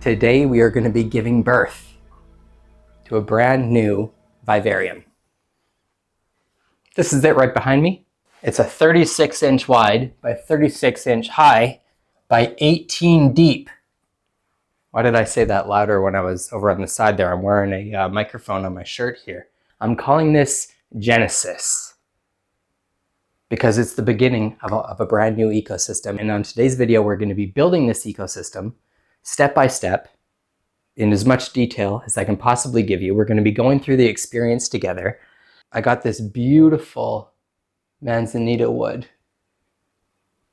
Today we are going to be giving birth to a brand new vivarium. This is it right behind me. It's a 36-inch wide by 36-inch high by 18 deep. Why did I say that louder when I was over on the side there? I'm wearing a microphone on my shirt here. I'm calling this Genesis because it's the beginning of a brand new ecosystem. And on today's video, we're going to be building this ecosystem step by step in as much detail as I can possibly give you. We're going to be going through the experience together. I got this beautiful manzanita wood.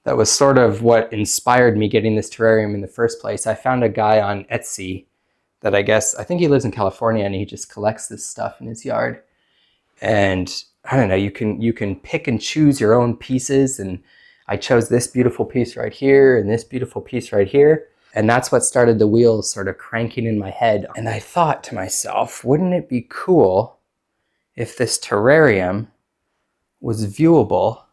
That was sort of what inspired me getting this terrarium in the first place. I found a guy on Etsy that I think he lives in California, and he just collects this stuff in his yard. And I don't know, you can pick and choose your own pieces, and I chose this beautiful piece right here and this beautiful piece right here. And that's what started the wheels sort of cranking in my head. And I thought to myself, wouldn't it be cool if this terrarium was viewable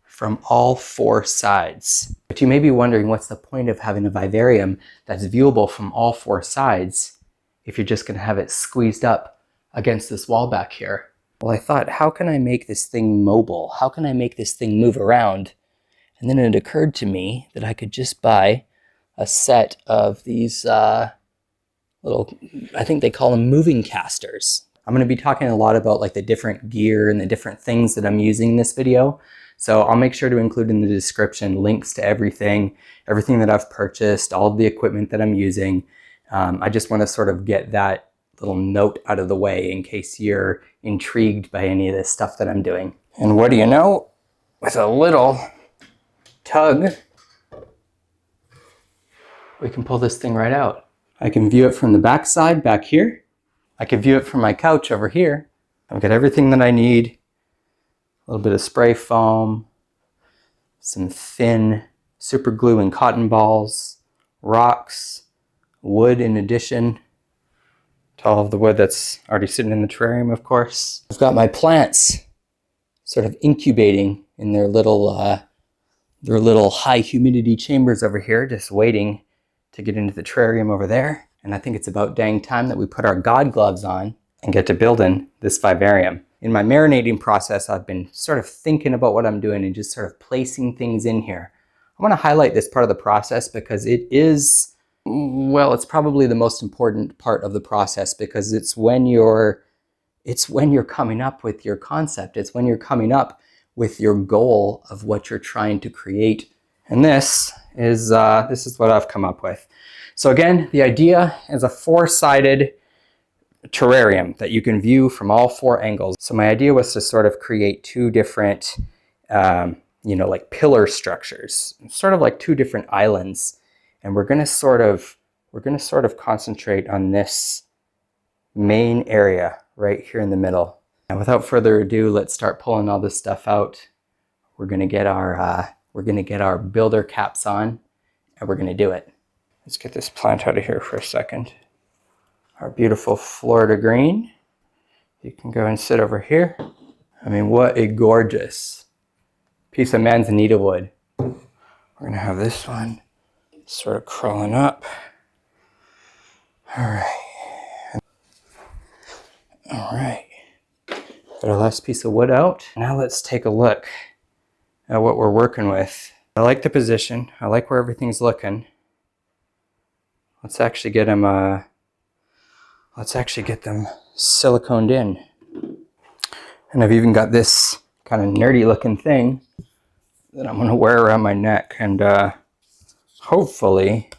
from all four sides? But you may be wondering, what's the point of having a vivarium that's viewable from all four sides if you're just going to have it squeezed up against this wall back here? Well, I thought, how can I make this thing mobile? How can I make this thing move around? And then it occurred to me that I could just buy a set of these little, I think they call them moving casters. I'm going to be talking a lot about like the different gear and the different things that I'm using in this video. So I'll make sure to include in the description links to everything that I've purchased, all of the equipment that I'm using. I just want to sort of get that little note out of the way in case you're intrigued by any of this stuff that I'm doing. And what do you know? With a little tug, we can pull this thing right out. I can view it from the back side back here. I can view it from my couch over here. I've got everything that I need. A little bit of spray foam, some thin super glue and cotton balls, rocks, wood in addition to all of the wood that's already sitting in the terrarium, of course. I've got my plants sort of incubating in their little high humidity chambers over here, just waiting to get into the terrarium over there. And I think it's about dang time that we put our God gloves on and get to building this vivarium. In my marinating process, I've been sort of thinking about what I'm doing and just sort of placing things in here. I want to highlight this part of the process because it is, well, it's probably the most important part of the process, because it's when you're coming up with your concept. It's when you're coming up with your goal of what you're trying to create. And this is what I've come up with. So again, the idea is a four-sided terrarium that you can view from all four angles. So my idea was to sort of create two different, like pillar structures, sort of like two different islands. And we're going to sort of concentrate on this main area right here in the middle. And without further ado, let's start pulling all this stuff out. We're going to get our builder caps on, and we're going to do it. Let's get this plant out of here for a second. Our beautiful Florida green. You can go and sit over here. I mean, what a gorgeous piece of manzanita wood. We're going to have this one sort of crawling up. All right. All right. Got our last piece of wood out. Now let's take a look at what we're working with. I like the position. I like where everything's looking. Let's actually get them siliconed in. And I've even got this kind of nerdy looking thing that I'm going to wear around my neck, and hopefully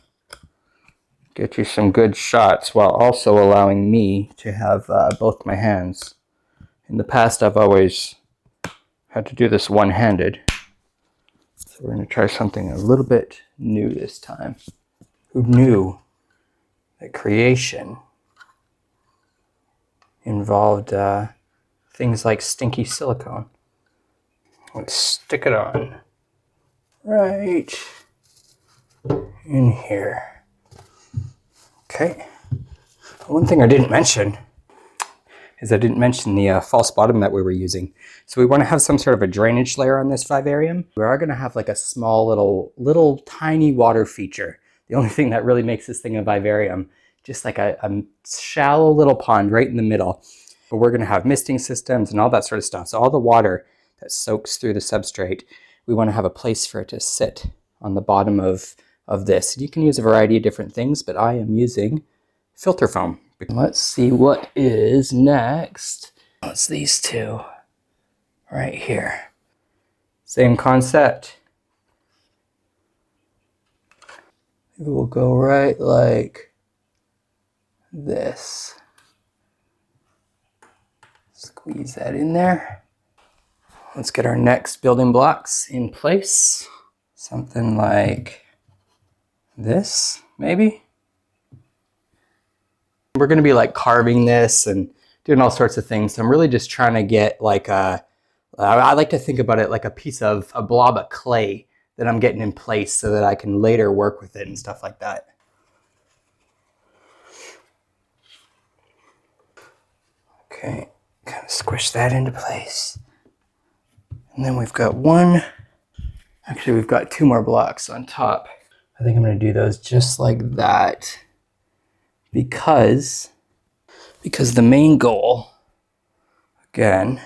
get you some good shots while also allowing me to have both my hands. In the past, I've always had to do this one-handed. So we're going to try something a little bit new this time. Who knew that creation involved things like stinky silicone? Let's stick it on right in here. Okay. One thing I didn't mention is I didn't mention the false bottom that we were using. So we want to have some sort of a drainage layer on this vivarium. We are going to have like a small little tiny water feature. the only thing that really makes this thing a vivarium. Just like a shallow little pond right in the middle. But we're going to have misting systems and all that sort of stuff. So all the water that soaks through the substrate, we want to have a place for it to sit on the bottom of this. You can use a variety of different things, but I am using filter foam. Let's see what is next. It's these two right here. Same concept. It will go right like this. Squeeze that in there. Let's get our next building blocks in place. Something like this, maybe. We're going to be like carving this and doing all sorts of things. So I'm really just trying to get like I like to think about it like a blob of clay that I'm getting in place so that I can later work with it and stuff like that. Okay, kind of squish that into place. And then we've got we've got two more blocks on top. I think I'm going to do those just like that because the main goal, again,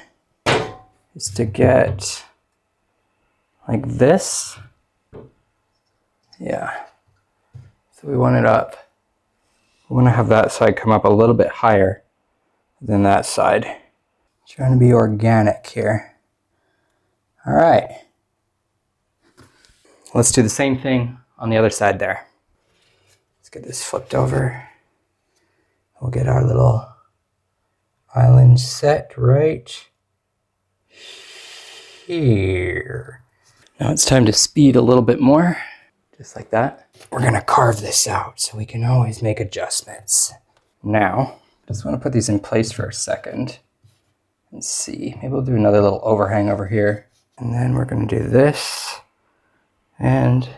is to get like this. Yeah. So we want it up. We want to have that side come up a little bit higher than that side. Trying to be organic here. All right. Let's do the same thing on the other side there. Let's get this flipped over. We'll get our little island set right here. Now it's time to speed a little bit more, just like that. We're gonna carve this out so we can always make adjustments. Now, I just wanna put these in place for a second and see. Maybe we'll do another little overhang over here. And then we're gonna do this and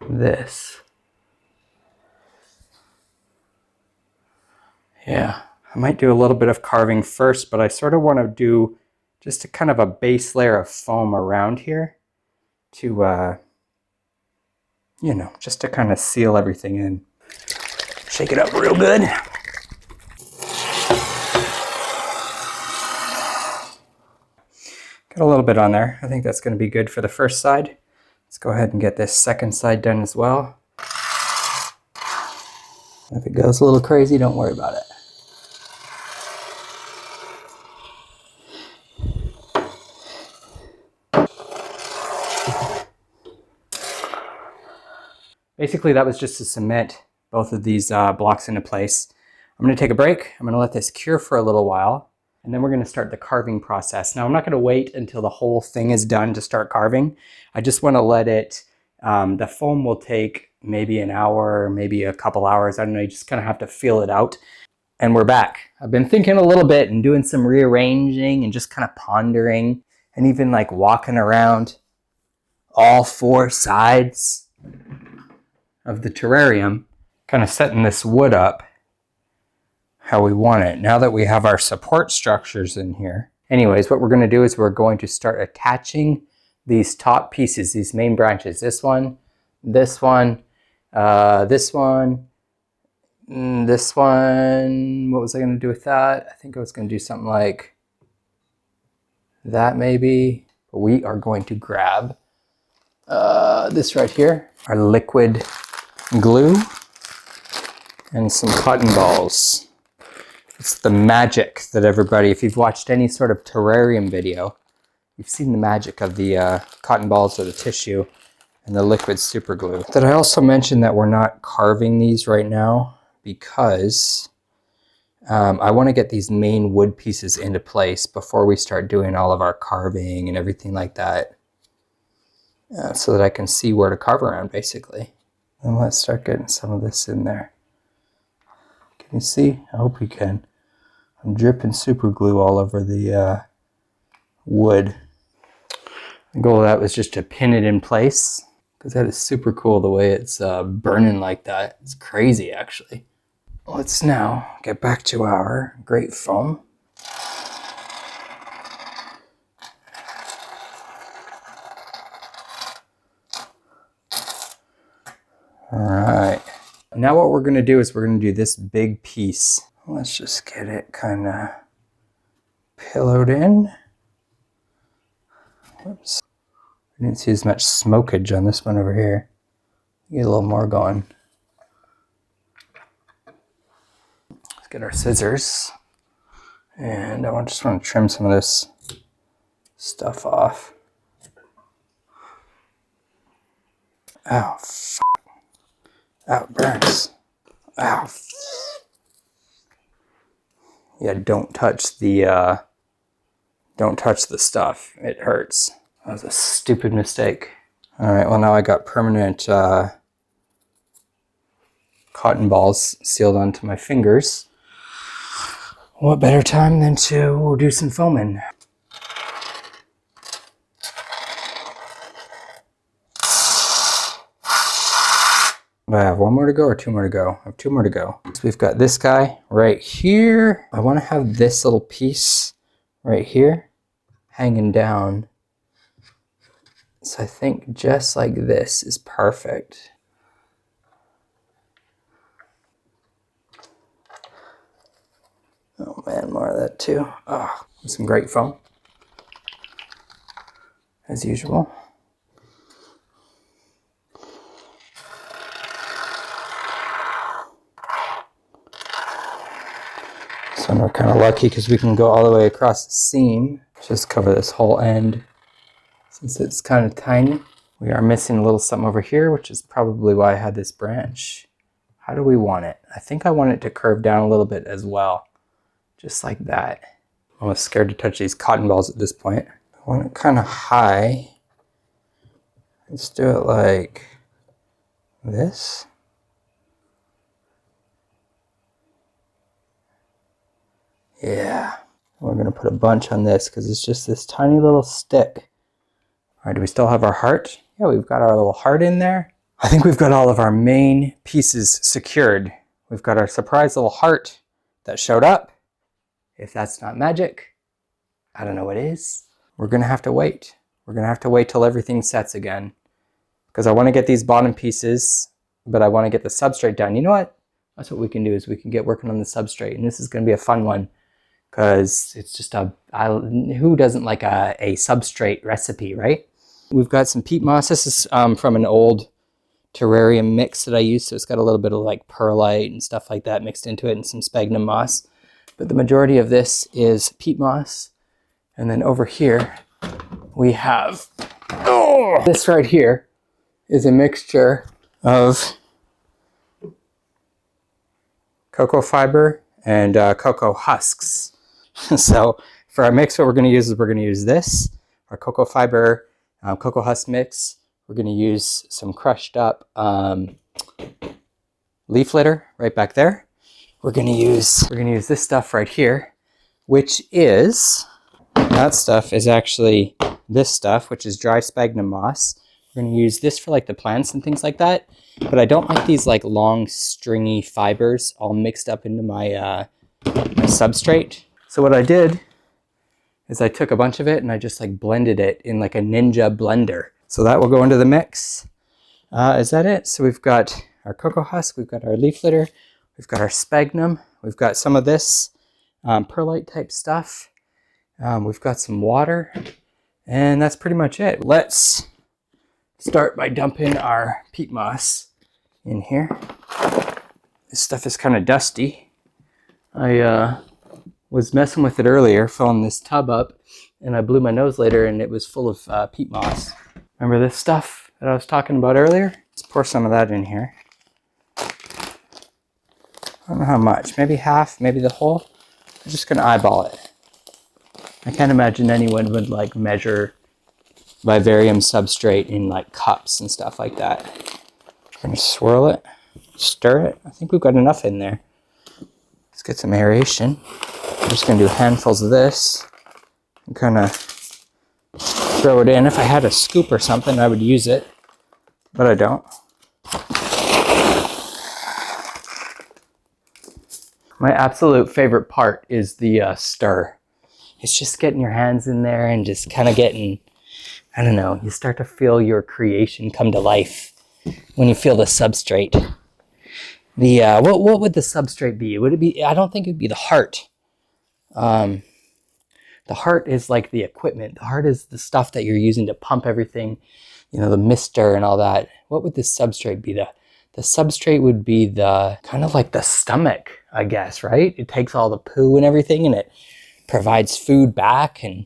this. Yeah, I might do a little bit of carving first, but I sort of want to do just a kind of a base layer of foam around here to, you know, just to kind of seal everything in. Shake it up real good. Got a little bit on there. I think that's going to be good for the first side. Let's go ahead and get this second side done as well. If it goes a little crazy, don't worry about it. Basically, that was just to cement both of these blocks into place. I'm going to take a break. I'm going to let this cure for a little while, and then we're going to start the carving process. Now, I'm not going to wait until the whole thing is done to start carving. I just want to let it, the foam will take maybe an hour, maybe a couple hours. I don't know, you just kind of have to feel it out. And we're back. I've been thinking a little bit and doing some rearranging and just kind of pondering and even like walking around all four sides of the terrarium, kind of setting this wood up how we want it. Now that we have our support structures in here. Anyways, what we're going to do is we're going to start attaching these top pieces, these main branches. This one, this one, this one, this one. What was I going to do with that? I think I was going to do something like that maybe. But we are going to grab this right here, our liquid glue, and some cotton balls. It's the magic that everybody, if you've watched any sort of terrarium video, you've seen the magic of the cotton balls or the tissue and the liquid super glue. Did I also mention that we're not carving these right now because I want to get these main wood pieces into place before we start doing all of our carving and everything like that, so that I can see where to carve around basically. And let's start getting some of this in there. Can you see? I hope you can. I'm dripping super glue all over the wood. The goal of that was just to pin it in place, because that is super cool the way it's burning like that. It's crazy actually. Let's now get back to our great foam. All right, now what we're gonna do is we're gonna do this big piece. Let's just get it kind of pillowed in. Whoops. I didn't see as much smokage on this one over here. Get a little more going. Let's get our scissors. And I just want to trim some of this stuff off. Ow, fuck. Ow, it burns. Ow. Yeah, don't touch the stuff. It hurts. That was a stupid mistake. All right, well now I got permanent cotton balls sealed onto my fingers. What better time than to do some foaming? Do I have one more to go or two more to go? I have two more to go. So we've got this guy right here. I want to have this little piece right here hanging down. So I think just like this is perfect. Oh man, more of that too. Oh, some great foam, as usual. So we're kind of lucky because we can go all the way across the seam. Just cover this whole end since it's kind of tiny. We are missing a little something over here, which is probably why I had this branch. How do we want it? I think I want it to curve down a little bit as well. Just like that. I'm almost scared to touch these cotton balls at this point. I want it kind of high. Let's do it like this. Yeah. We're going to put a bunch on this because it's just this tiny little stick. All right, do we still have our heart? Yeah, we've got our little heart in there. I think we've got all of our main pieces secured. We've got our surprise little heart that showed up. If that's not magic, I don't know what is. We're gonna have to wait. We're gonna have to wait till everything sets again. Because I wanna get these bottom pieces, but I wanna get the substrate done. You know what? That's what we can do, is we can get working on the substrate. And this is gonna be a fun one. Because it's just who doesn't like a substrate recipe, right? We've got some peat moss. This is from an old terrarium mix that I used. So it's got a little bit of like perlite and stuff like that mixed into it, and some sphagnum moss. But the majority of this is peat moss. And then over here, we have, this right here is a mixture of cocoa fiber and cocoa husks. So for our mix, what we're going to use is we're going to use this, our cocoa fiber, cocoa husk mix. We're going to use some crushed up leaf litter right back there. We're going to use this stuff right here, which is, that stuff is actually this stuff, which is dry sphagnum moss. We're going to use this for like the plants and things like that. But I don't like these like long stringy fibers all mixed up into my, my substrate. So what I did is I took a bunch of it and I just like blended it in like a ninja blender. So that will go into the mix. Is that it? So we've got our cocoa husk, we've got our leaf litter, we've got our sphagnum, we've got some of this perlite type stuff. We've got some water, and that's pretty much it. Let's start by dumping our peat moss in here. This stuff is kind of dusty. I was messing with it earlier, filling this tub up, and I blew my nose later and it was full of peat moss. Remember this stuff that I was talking about earlier? Let's pour some of that in here. I don't know how much, maybe half, maybe the whole. I'm just gonna eyeball it. I can't imagine anyone would like measure vivarium substrate in like cups and stuff like that. I'm gonna swirl it, stir it. I think we've got enough in there. Let's get some aeration. I'm just gonna do handfuls of this and kind of throw it in. If I had a scoop or something, I would use it, but I don't. My absolute favorite part is the stir. It's just getting your hands in there and just kind of getting, I don't know, you start to feel your creation come to life when you feel the substrate. The what would the substrate be? Would it be? I don't think it'd be the heart. The heart is like the equipment. The heart is the stuff that you're using to pump everything, you know, the mister and all that. What would the substrate be? The substrate would be the kind of like the stomach, I guess, right? It takes all the poo and everything and it provides food back, and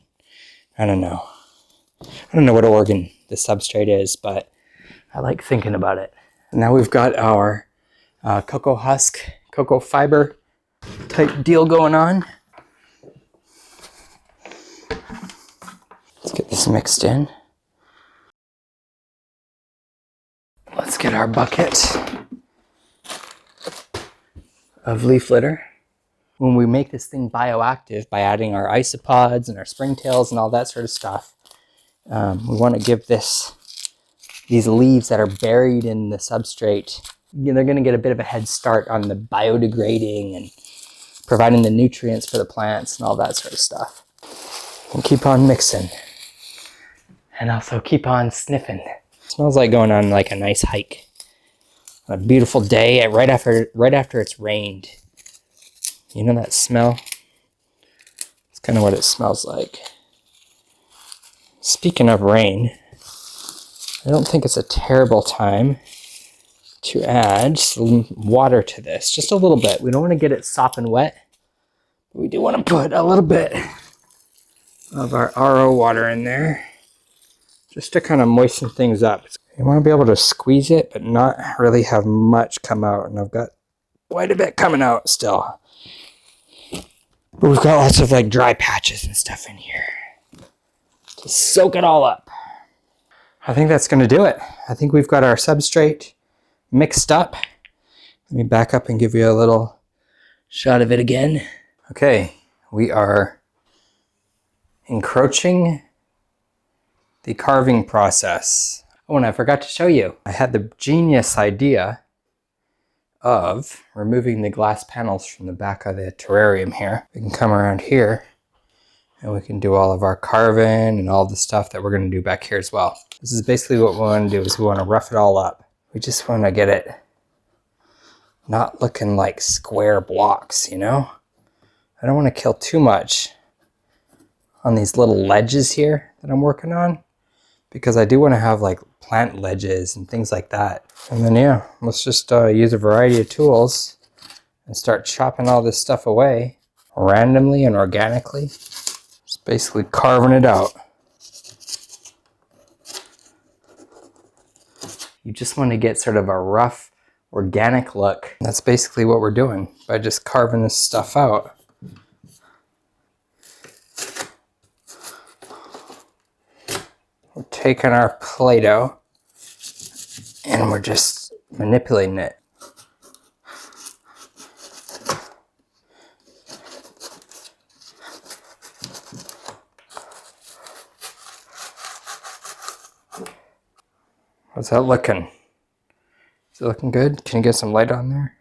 I don't know. I don't know what organ the substrate is, but I like thinking about it. Now we've got our cocoa husk, cocoa fiber type deal going on. Let's get this mixed in. Let's get our bucket of leaf litter. When we make this thing bioactive by adding our isopods and our springtails and all that sort of stuff, we want to give these leaves that are buried in the substrate, you know, they're going to get a bit of a head start on the biodegrading and providing the nutrients for the plants and all that sort of stuff. And keep on mixing. And also keep on sniffing. It smells like going on like a nice hike on a beautiful day right after it's rained. You know that smell? It's kind of what it smells like. Speaking of rain, I don't think it's a terrible time to add some water to this. Just a little bit. We don't want to get it sopping wet. But we do want to put a little bit of our RO water in there, just to kind of moisten things up. You want to be able to squeeze it, but not really have much come out. And I've got quite a bit coming out still. But we've got lots of like dry patches and stuff in here. Just soak it all up. I think that's going to do it. I think we've got our substrate mixed up. Let me back up and give you a little shot of it again. Okay, we are encroaching the carving process. Oh, and I forgot to show you. I had the genius idea of removing the glass panels from the back of the terrarium here. We can come around here and we can do all of our carving and all the stuff that we're going to do back here as well. This is basically what we want to do, is we want to rough it all up. We just want to get it not looking like square blocks, you know? I don't want to kill too much on these little ledges here that I'm working on, because I do want to have like plant ledges and things like that. And then yeah, let's just use a variety of tools and start chopping all this stuff away randomly and organically. Just basically carving it out. You just want to get sort of a rough, organic look. That's basically what we're doing by just carving this stuff out. We're taking our Play-Doh and we're just manipulating it. How's that looking? Is it looking good? Can you get some light on there?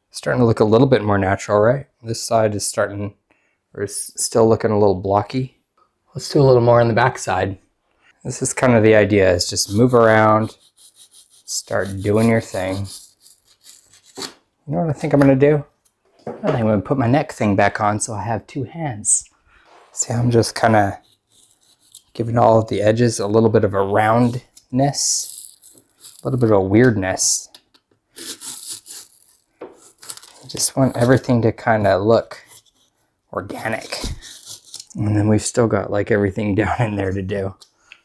It's starting to look a little bit more natural, right? This side is starting, or is still looking a little blocky. Let's do a little more on the back side. This is kind of the idea, is just move around, start doing your thing. You know what I think I'm gonna do? I think I'm gonna put my neck thing back on so I have two hands. See, I'm just kind of giving all of the edges a little bit of a roundness. A little bit of weirdness. I just want everything to kind of look organic. And then we've still got like everything down in there to do.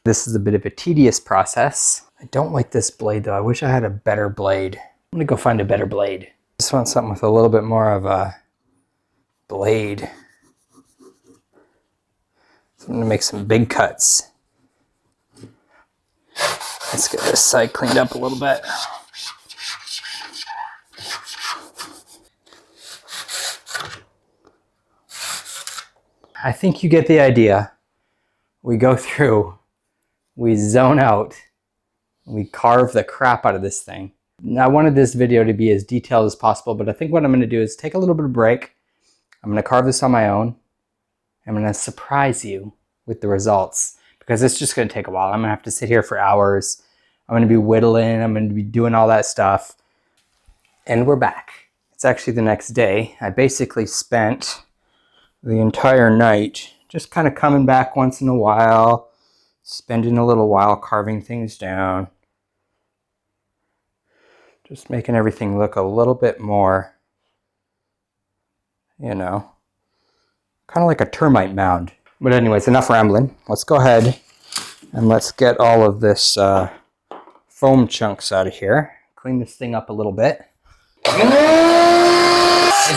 This is a bit of a tedious process. I don't like this blade though. I wish I had a better blade. I'm gonna go find a better blade. Just want something with a little bit more of a blade. So I'm gonna make some big cuts. Let's get this side cleaned up a little bit. I think you get the idea. We go through, we zone out, we carve the crap out of this thing. Now, I wanted this video to be as detailed as possible, but I think what I'm going to do is take a little bit of break. I'm going to carve this on my own. I'm going to surprise you with the results, because it's just going to take a while. I'm going to have to sit here for hours. I'm going to be whittling. I'm going to be doing all that stuff. And we're back. It's actually the next day. I basically spent the entire night just kind of coming back once in a while, spending a little while carving things down, just making everything look a little bit more, you know, kind of like a termite mound. But anyways, enough rambling. Let's go ahead and let's get all of this foam chunks out of here. Clean this thing up a little bit. Is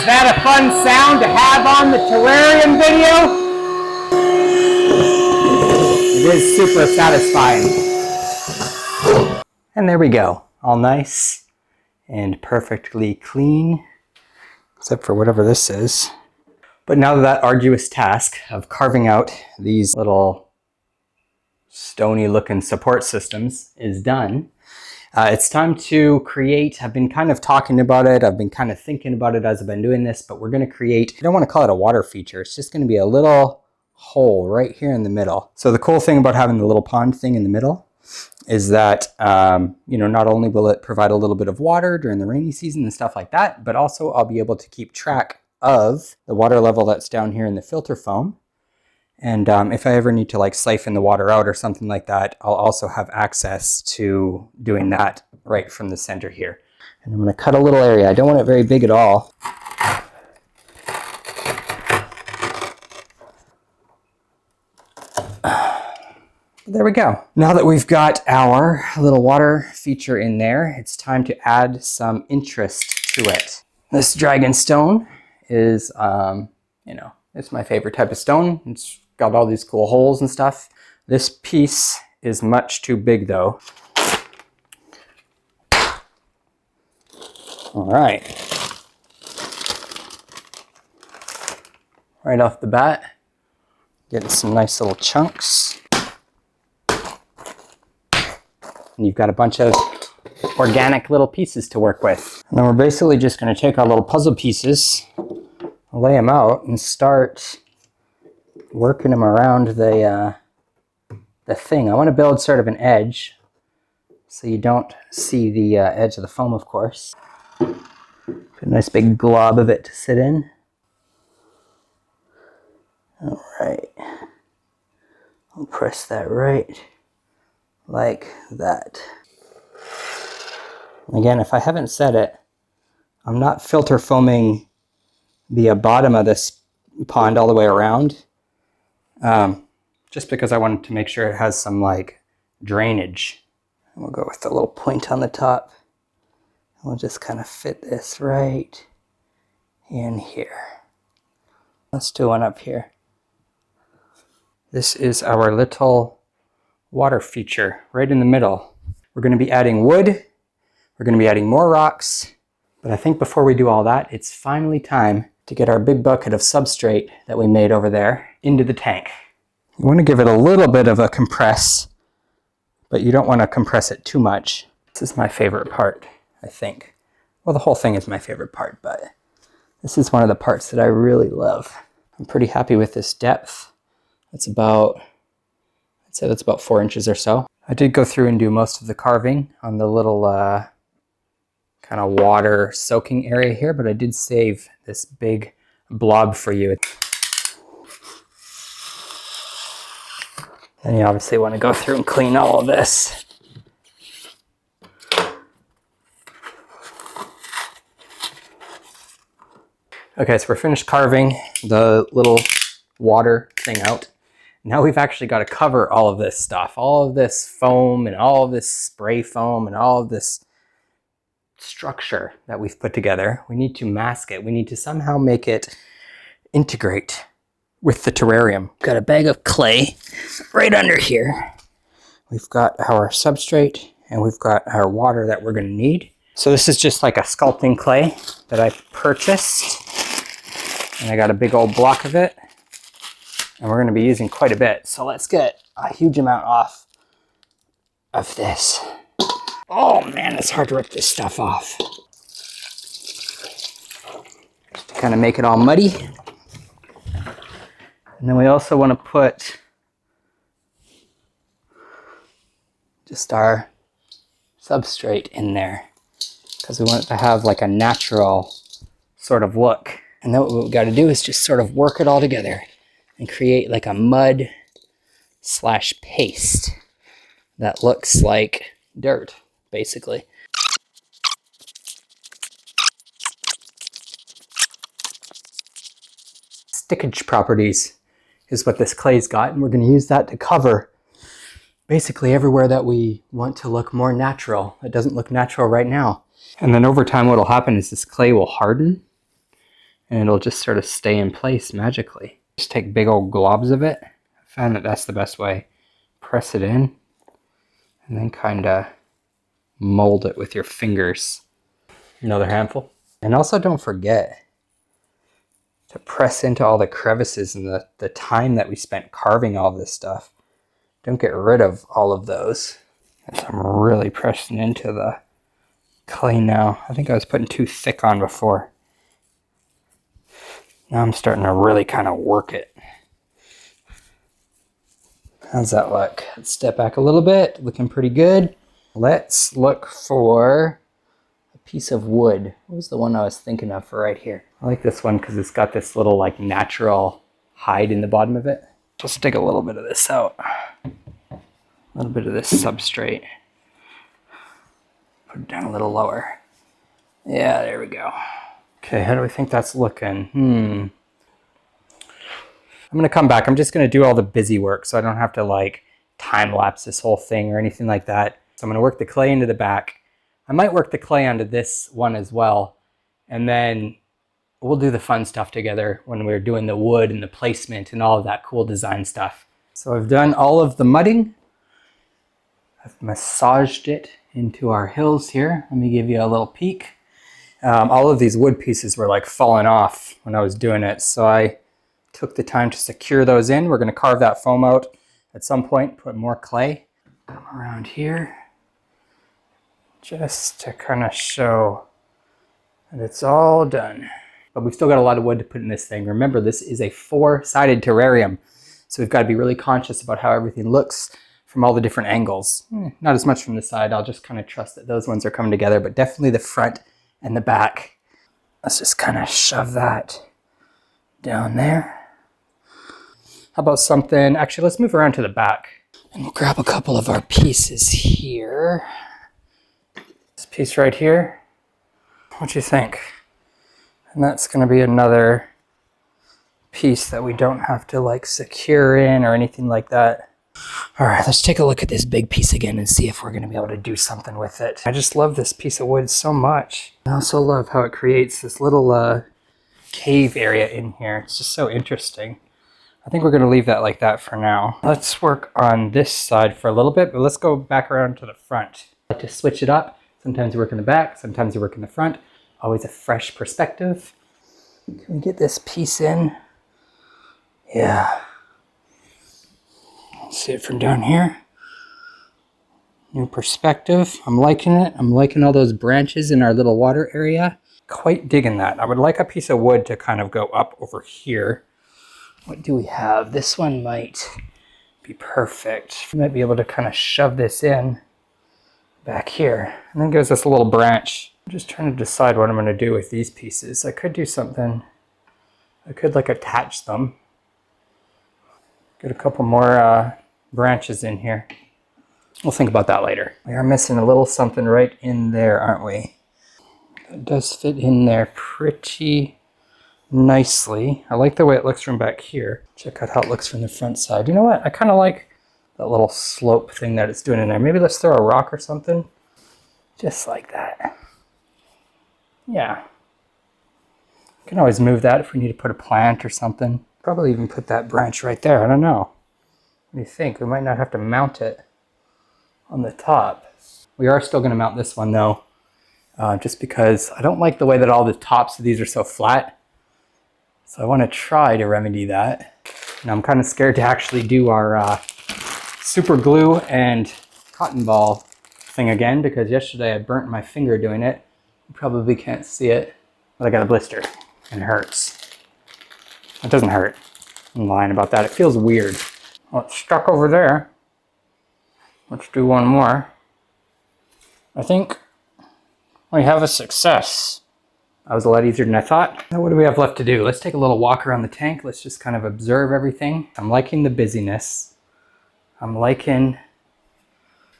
that a fun sound to have on the terrarium video? It is super satisfying. And there we go. All nice and perfectly clean, except for whatever this is. But now that arduous task of carving out these little stony looking support systems is done, it's time to create. I've been kind of talking about it. I've been kind of thinking about it as I've been doing this, but we're going to create, I don't want to call it a water feature. It's just going to be a little hole right here in the middle. So the cool thing about having the little pond thing in the middle is that, you know, not only will it provide a little bit of water during the rainy season and stuff like that, but also I'll be able to keep track of the water level that's down here in the filter foam. And if I ever need to like siphon the water out or something like that, I'll also have access to doing that right from the center here. And I'm going to cut a little area. I don't want it very big at all. There we go. Now that we've got our little water feature in there, it's time to add some interest to it. This dragon stone is, you know, it's my favorite type of stone. It's got all these cool holes and stuff. This piece is much too big though. All right. Right off the bat, getting some nice little chunks. And you've got a bunch of organic little pieces to work with. And then we're basically just going to take our little puzzle pieces, lay them out, and start working them around the thing. I want to build sort of an edge so you don't see the edge of the foam, of course. Put a nice big glob of it to sit in. All right. I'll press that right like that. Again, if I haven't said it, I'm not filter foaming the bottom of this pond all the way around. Just because I wanted to make sure it has some like drainage. And we'll go with the little point on the top. We'll just kind of fit this right in here. Let's do one up here. This is our little water feature right in the middle. We're going to be adding wood. We're going to be adding more rocks. But I think before we do all that, it's finally time to get our big bucket of substrate that we made over there into the tank. You want to give it a little bit of a compress, but you don't want to compress it too much. This is my favorite part, I think. Well, the whole thing is my favorite part, but this is one of the parts that I really love. I'm pretty happy with this depth. It's about, I'd say that's about 4 inches or so. I did go through and do most of the carving on the little kind of water soaking area here, but I did save this big blob for you. And you obviously want to go through and clean all of this. Okay, so we're finished carving the little water thing out. Now we've actually got to cover all of this stuff, all of this foam and all of this spray foam and all of this structure that we've put together. We need to mask it. We need to somehow make it integrate with the terrarium. Got a bag of clay right under here. We've got our substrate and we've got our water that we're going to need. So this is just like a sculpting clay that I purchased. And I got a big old block of it. And we're going to be using quite a bit. So let's get a huge amount off of this. Oh man, it's hard to rip this stuff off. Just to kind of make it all muddy. And then we also want to put just our substrate in there. because we want it to have like a natural sort of look. And then what we've got to do is just sort of work it all together and create like a mud / paste that looks like dirt, basically. Stickage properties is what this clay's got, and we're going to use that to cover basically everywhere that we want to look more natural. It doesn't look natural right now. And then over time what will happen is this clay will harden and it'll just sort of stay in place magically. Just take big old globs of it. I found that that's the best way. Press it in and then kind of mold it with your fingers. Another handful. And also don't forget to press into all the crevices and the time that we spent carving all this stuff. Don't get rid of all of those. So I'm really pressing into the clay now. I think I was putting too thick on before. Now I'm starting to really kind of work it. How's that look? Let's step back a little bit. Looking pretty good. Let's look for a piece of wood. What was the one I was thinking of for right here? I like this one because it's got this little like natural hide in the bottom of it. Let's take a little bit of this out. A little bit of this substrate. Put it down a little lower. Yeah, there we go. Okay, how do we think that's looking? I'm gonna come back. I'm just gonna do all the busy work so I don't have to like time lapse this whole thing or anything like that. So I'm gonna work the clay into the back. I might work the clay onto this one as well. And then we'll do the fun stuff together when we're doing the wood and the placement and all of that cool design stuff. So I've done all of the mudding. I've massaged it into our hills here. Let me give you a little peek. All of these wood pieces were like falling off when I was doing it. So I took the time to secure those in. We're gonna carve that foam out at some point, put more clay. Come around here just to kind of show that it's all done. But we've still got a lot of wood to put in this thing. Remember, this is a 4-sided terrarium. So we've got to be really conscious about how everything looks from all the different angles. Not as much from the side. I'll just kind of trust that those ones are coming together, but definitely the front and the back. Let's just kind of shove that down there. How about something, actually let's move around to the back. And we'll grab a couple of our pieces here. This piece right here. What do you think? And that's going to be another piece that we don't have to like secure in or anything like that. All right, let's take a look at this big piece again and see if we're going to be able to do something with it. I just love this piece of wood so much. I also love how it creates this little cave area in here. It's just so interesting. I think we're going to leave that like that for now. Let's work on this side for a little bit, but let's go back around to the front. I like to switch it up. Sometimes you work in the back, sometimes you work in the front. Always a fresh perspective. Can we get this piece in? Yeah. Let's see it from down here. New perspective. I'm liking it. I'm liking all those branches in our little water area. Quite digging that. I would like a piece of wood to kind of go up over here. What do we have? This one might be perfect. We might be able to kind of shove this in back here. And then goes this little branch. I'm just trying to decide what I'm going to do with these pieces. I could do something. I could like attach them. Get a couple more branches in here. We'll think about that later. We are missing a little something right in there, aren't we? It does fit in there pretty nicely. I like the way it looks from back here. Check out how it looks from the front side. You know what? I kind of like that little slope thing that it's doing in there. Maybe let's throw a rock or something. Just like that. Yeah. You can always move that if we need to put a plant or something. Probably even put that branch right there. I don't know. What do you think? We might not have to mount it on the top. We are still going to mount this one though, just because I don't like the way that all the tops of these are so flat. So I want to try to remedy that. And I'm kind of scared to actually do our super glue and cotton ball thing again, because yesterday I burnt my finger doing it. You probably can't see it, but I got a blister and it hurts. It doesn't hurt. I'm lying about that. It feels weird. Well, it's stuck over there. Let's do one more. I think We have a success. That was a lot easier than I thought. Now what do we have left to do? Let's take a little walk around the tank. Let's just kind of observe everything. I'm liking the busyness. I'm liking...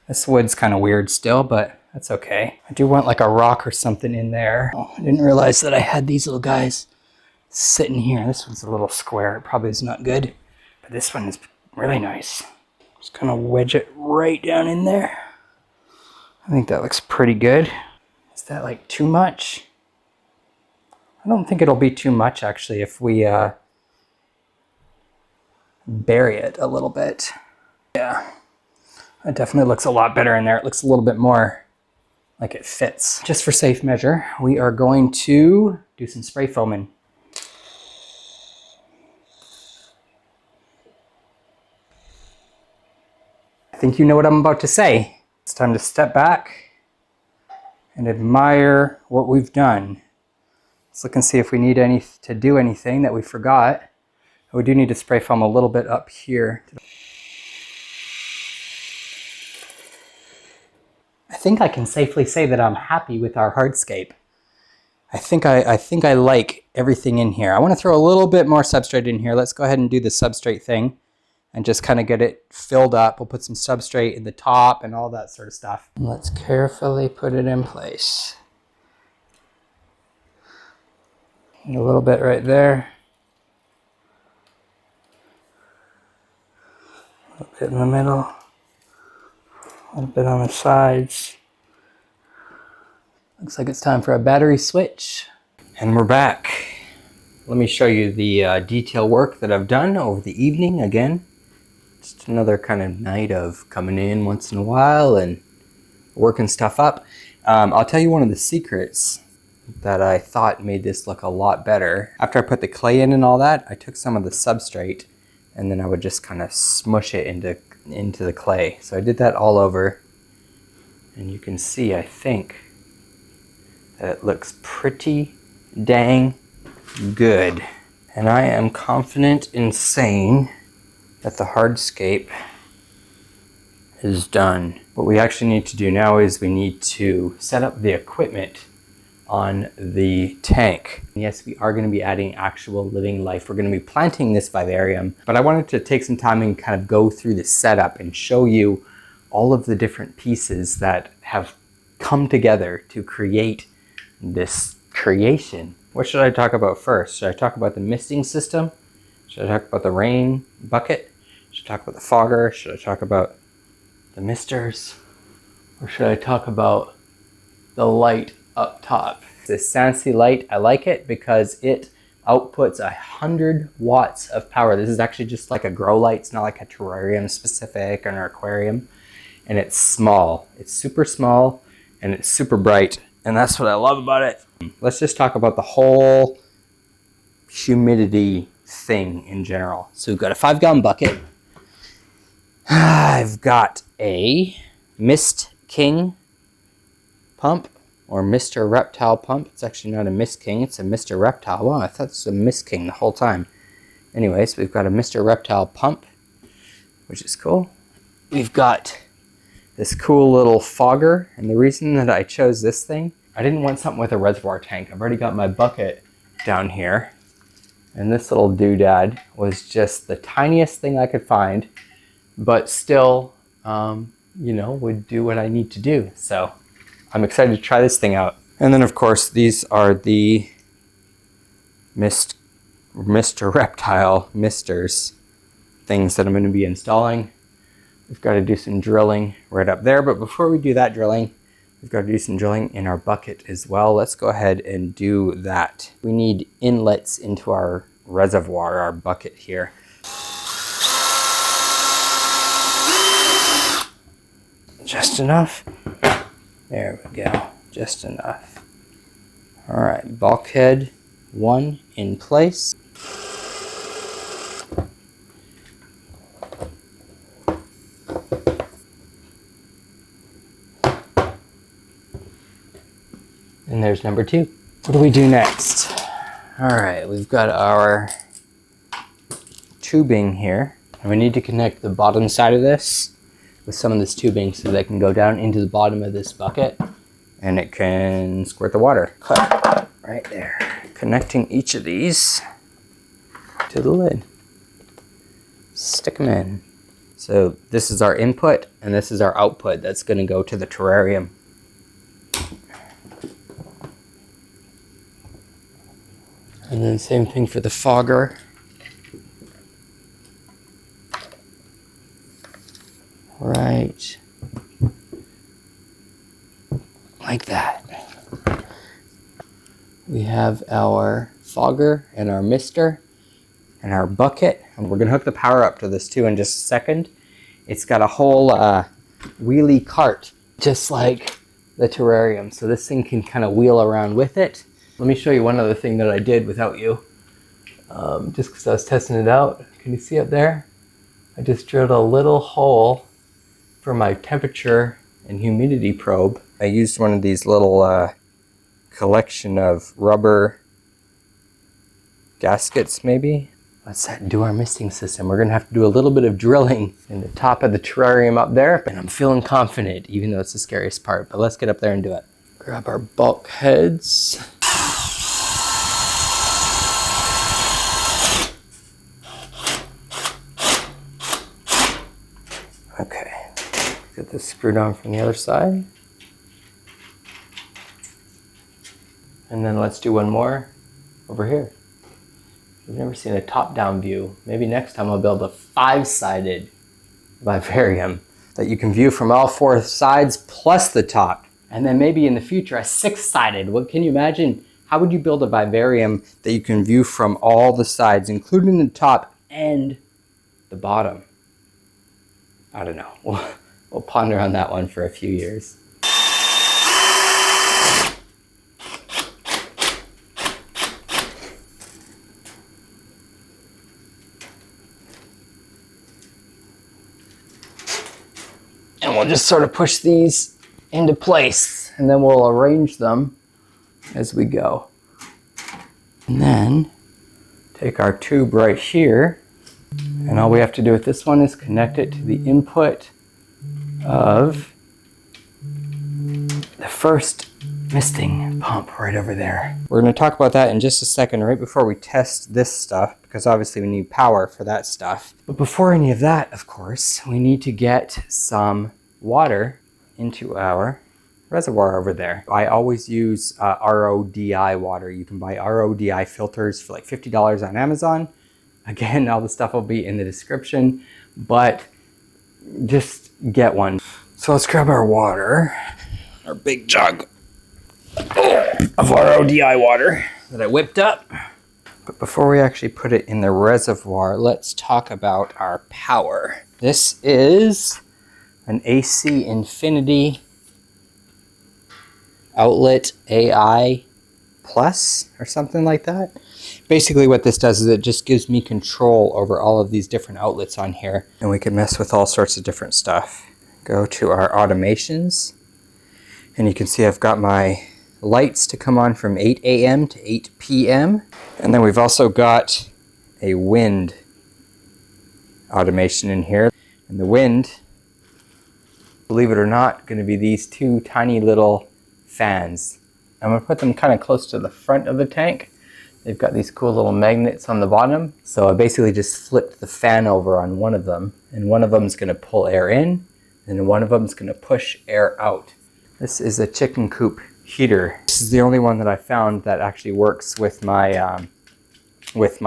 This wood's kind of weird still, but that's okay. I do want like a rock or something in there. Oh, I didn't realize that I had these little guys sitting here. This one's a little square. It probably is not good, but this one is really nice. Just kind of wedge it right down in there. I think that looks pretty good. Is that like too much? I don't think it'll be too much actually if we bury it a little bit. Yeah, it definitely looks a lot better in there. It looks a little bit more like it fits. Just for safe measure, we are going to do some spray foaming. I think you know what I'm about to say. It's time to step back and admire what we've done. Let's look and see if we need to do anything that we forgot. We do need to spray foam a little bit up here. I think I can safely say that I'm happy with our hardscape. I think I like everything in here. I want to throw a little bit more substrate in here. Let's go ahead and do the substrate thing and just kind of get it filled up. We'll put some substrate in the top and all that sort of stuff. Let's carefully put it in place. And a little bit right there. A little bit in the middle. A little bit on the sides. Looks like it's time for a battery switch. And we're back. Let me show you the detail work that I've done over the evening again. Just another kind of night of coming in once in a while and working stuff up. I'll tell you one of the secrets that I thought made this look a lot better. After I put the clay in and all that, I took some of the substrate and then I would just kind of smush it into the clay. So I did that all over and you can see, I think, that it looks pretty dang good. And I am confident in saying that the hardscape is done. What we actually need to do now is we need to set up the equipment on the tank. Yes, we are going to be adding actual living life. We're going to be planting this vivarium, but I wanted to take some time and kind of go through the setup and show you all of the different pieces that have come together to create this creation. What should I talk about first? Should I talk about the misting system? Should I talk about the rain bucket? Should I talk about the fogger? Should I talk about the misters? Or should I talk about the light up top? This Sansi light, I like it because it outputs 100 watts of power. This is actually just like a grow light. It's not like a terrarium specific or an aquarium. And it's small. It's super small and it's super bright. And that's what I love about it. Let's just talk about the whole humidity thing in general. So we've got a 5-gallon bucket. I've got a Mist King pump or Mr. Reptile pump. It's actually not a Mist King, it's a Mr. Reptile. Wow, I thought it was a Mist King the whole time. Anyways, we've got a Mr. Reptile pump, which is cool. We've got this cool little fogger, and the reason that I chose this thing, I didn't want something with a reservoir tank. I've already got my bucket down here, and this little doodad was just the tiniest thing I could find, but still, you know, would do what I need to do. So I'm excited to try this thing out. And then of course, these are the Mr. Reptile misters things that I'm going to be installing. We've got to do some drilling right up there, but before we do that drilling, we've got to do some drilling in our bucket as well. Let's go ahead and do that. We need inlets into our reservoir, our bucket here. Just enough. There we go, just enough. All right, bulkhead 1 in place. And there's number 2. What do we do next? All right, we've got our tubing here. And we need to connect the bottom side of this with some of this tubing so that can go down into the bottom of this bucket and it can squirt the water. Cut right there. Connecting each of these to the lid. Stick them in. So this is our input and this is our output that's going to go to the terrarium. And then same thing for the fogger. Right like that. We have our fogger and our mister and our bucket, and we're gonna hook the power up to this too in just a second. It's got a whole wheelie cart, just like the terrarium, so this thing can kind of wheel around with it. Let me show you one other thing that I did without you, just because I was testing it out. Can you see up there? I just drilled a little hole for my temperature and humidity probe. I used one of these little collection of rubber gaskets maybe. Let's do our misting system. We're gonna have to do a little bit of drilling in the top of the terrarium up there, and I'm feeling confident, even though it's the scariest part, but let's get up there and do it. Grab our bulkheads. Okay, get this screwed on from the other side. And then let's do one more over here. I've never seen a top-down view. Maybe next time I'll build a 5-sided vivarium that you can view from all 4 sides plus the top. And then maybe in the future a 6-sided. What can you imagine? How would you build a vivarium that you can view from all the sides, including the top and the bottom? I don't know. We'll ponder on that one for a few years. And we'll just sort of push these into place, and then we'll arrange them as we go. And then take our tube right here, and all we have to do with this one is connect it to the input of the first misting pump right over there. We're going to talk about that in just a second, right before we test this stuff, because obviously we need power for that stuff. But before any of that, of course, we need to get some water into our reservoir over there. I always use RODI water. You can buy RODI filters for like $50 on Amazon. Again, all the stuff will be in the description, but just get one. So let's grab our water, our big jug of RODI water that I whipped up. But before we actually put it in the reservoir, let's talk about our power. This is an AC Infinity Outlet AI Plus or something like that. Basically what this does is it just gives me control over all of these different outlets on here, and we can mess with all sorts of different stuff. Go to our automations, and you can see I've got my lights to come on from 8 a.m. to 8 p.m. And then we've also got a wind automation in here. And the wind, believe it or not, going to be these 2 tiny little fans. I'm going to put them kind of close to the front of the tank. They've got these cool little magnets on the bottom. So I basically just flipped the fan over on one of them, and one of them is going to pull air in, and one of them is going to push air out. This is a chicken coop heater. This is the only one that I found that actually works with my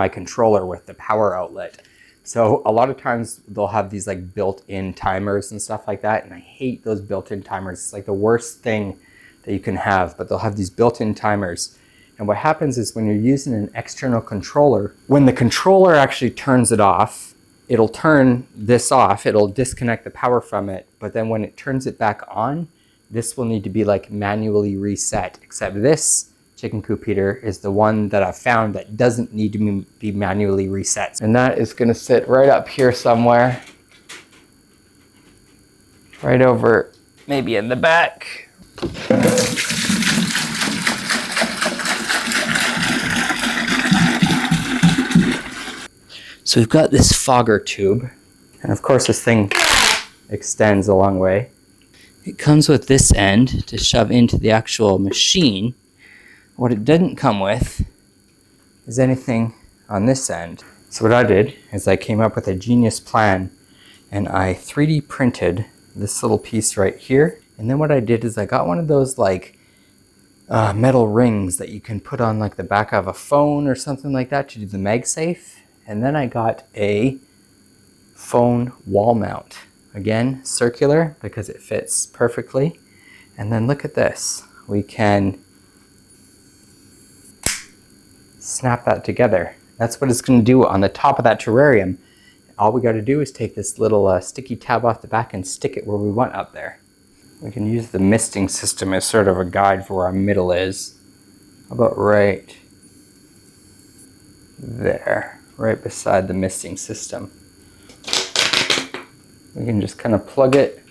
controller with the power outlet. So a lot of times they'll have these like built-in timers and stuff like that, and I hate those built-in timers. It's like the worst thing that you can have, but they'll have these built-in timers. And what happens is when you're using an external controller, when the controller actually turns it off, it'll turn this off, it'll disconnect the power from it, but then when it turns it back on, this will need to be like manually reset, except this chicken coop heater is the one that I've found that doesn't need to be manually reset. And that is gonna sit right up here somewhere. Right over, maybe in the back. So we've got this fogger tube, and of course this thing extends a long way. It comes with this end to shove into the actual machine. What it didn't come with is anything on this end. So what I did is I came up with a genius plan and I 3D printed this little piece right here. And then what I did is I got one of those like metal rings that you can put on like the back of a phone or something like that to do the MagSafe. And then I got a phone wall mount. Again, circular because it fits perfectly. And then look at this. We can snap that together. That's what it's going to do on the top of that terrarium. All we got to do is take this little sticky tab off the back and stick it where we want up there. We can use the misting system as sort of a guide for where our middle is. How about right there, right beside the misting system. We can just kind of plug it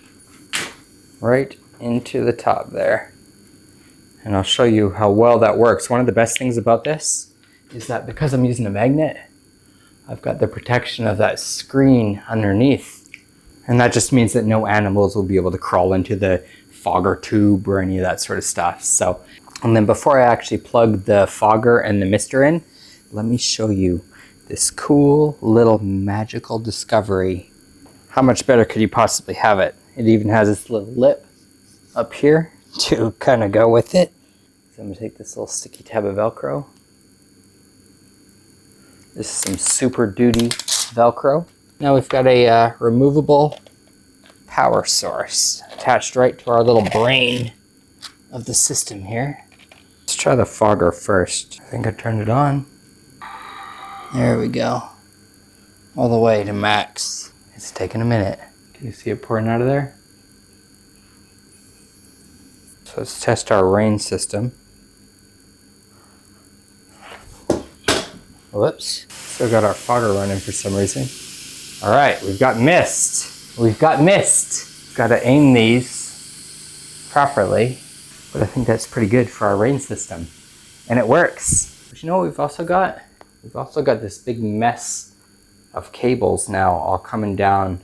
right into the top there. And I'll show you how well that works. One of the best things about this is that because I'm using a magnet, I've got the protection of that screen underneath. And that just means that no animals will be able to crawl into the fogger tube or any of that sort of stuff. So, and then before I actually plug the fogger and the mister in, let me show you this cool little magical discovery. How much better could you possibly have it? It even has this little lip up here to kind of go with it. So I'm gonna take this little sticky tab of Velcro. This is some Super Duty Velcro. Now we've got a removable power source attached right to our little brain of the system here. Let's try the fogger first. I think I turned it on. There we go. All the way to max. It's taking a minute. Can you see it pouring out of there? So let's test our rain system. Whoops. Still got our fogger running for some reason. All right, we've got mist. We've got mist. Got to aim these properly, but I think that's pretty good for our rain system. And it works. But you know what we've also got? We've also got this big mess of cables now all coming down.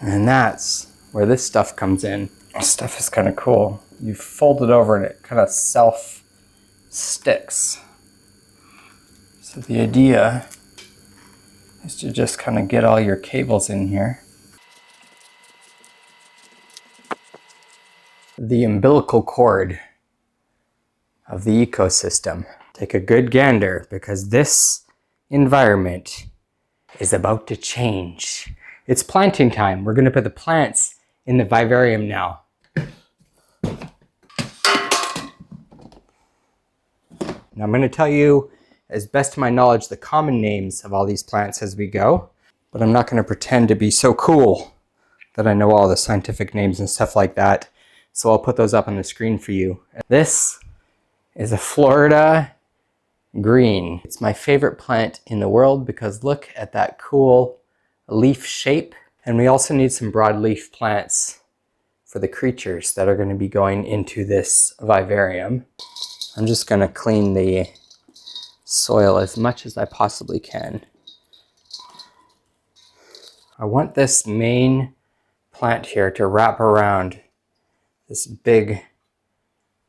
And that's where this stuff comes in. This stuff is kind of cool. You fold it over and it kind of self-sticks. So the idea is to just kind of get all your cables in here. The umbilical cord of the ecosystem. Take a good gander because this environment is about to change. It's planting time. We're going to put the plants in the vivarium now. Now I'm going to tell you, as best to my knowledge, the common names of all these plants as we go, but I'm not going to pretend to be so cool that I know all the scientific names and stuff like that. So I'll put those up on the screen for you. This is a Florida green. It's my favorite plant in the world because look at that cool leaf shape. And we also need some broadleaf plants for the creatures that are going to be going into this vivarium. I'm just going to clean the soil as much as I possibly can. I want this main plant here to wrap around this big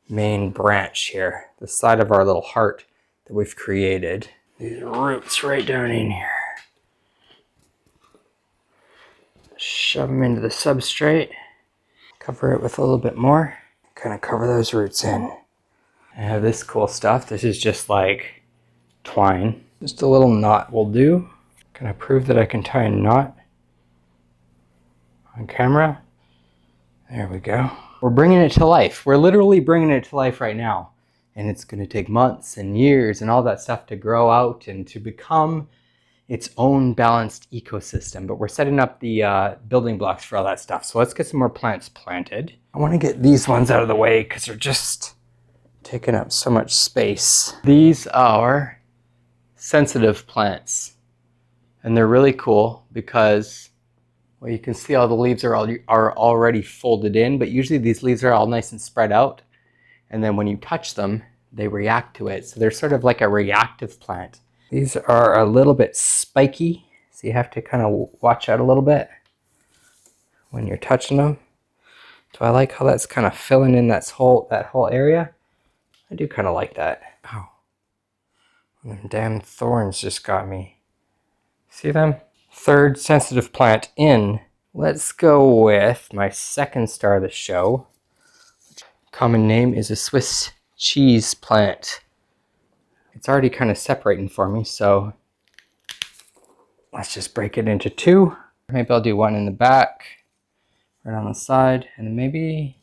main branch here, the side of our little heart that we've created. These roots right down in here. Shove them into the substrate, cover it with a little bit more, kind of cover those roots in. I have this cool stuff. This is just like twine. Just a little knot will do. Can I prove that I can tie a knot on camera? There we go. We're bringing it to life. We're literally bringing it to life right now. And it's going to take months and years and all that stuff to grow out and to become its own balanced ecosystem. But we're setting up the building blocks for all that stuff. So let's get some more plants planted. I want to get these ones out of the way because they're just taking up so much space. These are sensitive plants. And they're really cool because, well, you can see all the leaves are already folded in, but usually these leaves are all nice and spread out. And then when you touch them, they react to it. So they're sort of like a reactive plant. These are a little bit spiky, so you have to kind of watch out a little bit when you're touching them Do I like how that's kind of filling in that whole area? I do kind of like that. Oh, them damn thorns just got me. See them? Third sensitive plant in. Let's go with my second star of the show. Common name is a Swiss cheese plant. It's already kind of separating for me, so let's just break it into two. Maybe I'll do one in the back, right on the side, and then maybe,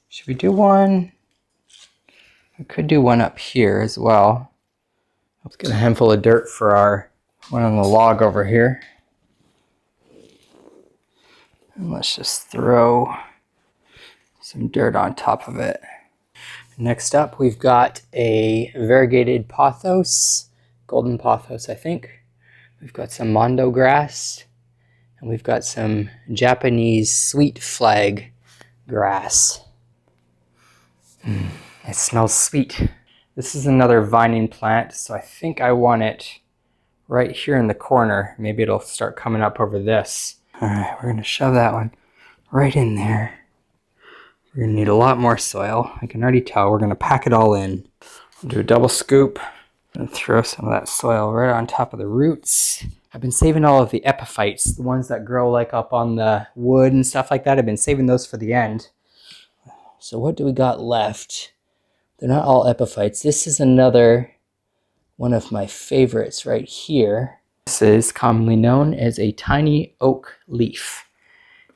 should we do one? I could do one up here as well. Let's get a handful of dirt for our one on the log over here. And let's just throw some dirt on top of it. Next up, we've got a variegated pothos, golden pothos, I think. We've got some mondo grass, and we've got some Japanese sweet flag grass. It smells sweet. This is another vining plant, so I think I want it right here in the corner. Maybe it'll start coming up over this. All right, we're gonna shove that one right in there. We're gonna need a lot more soil. I can already tell. We're gonna pack it all in. I'll do a double scoop and throw some of that soil right on top of the roots. I've been saving all of the epiphytes, the ones that grow like up on the wood and stuff like that. I've been saving those for the end. So what do we got left? They're not all epiphytes. This is another one of my favorites right here. This is commonly known as a tiny oak leaf.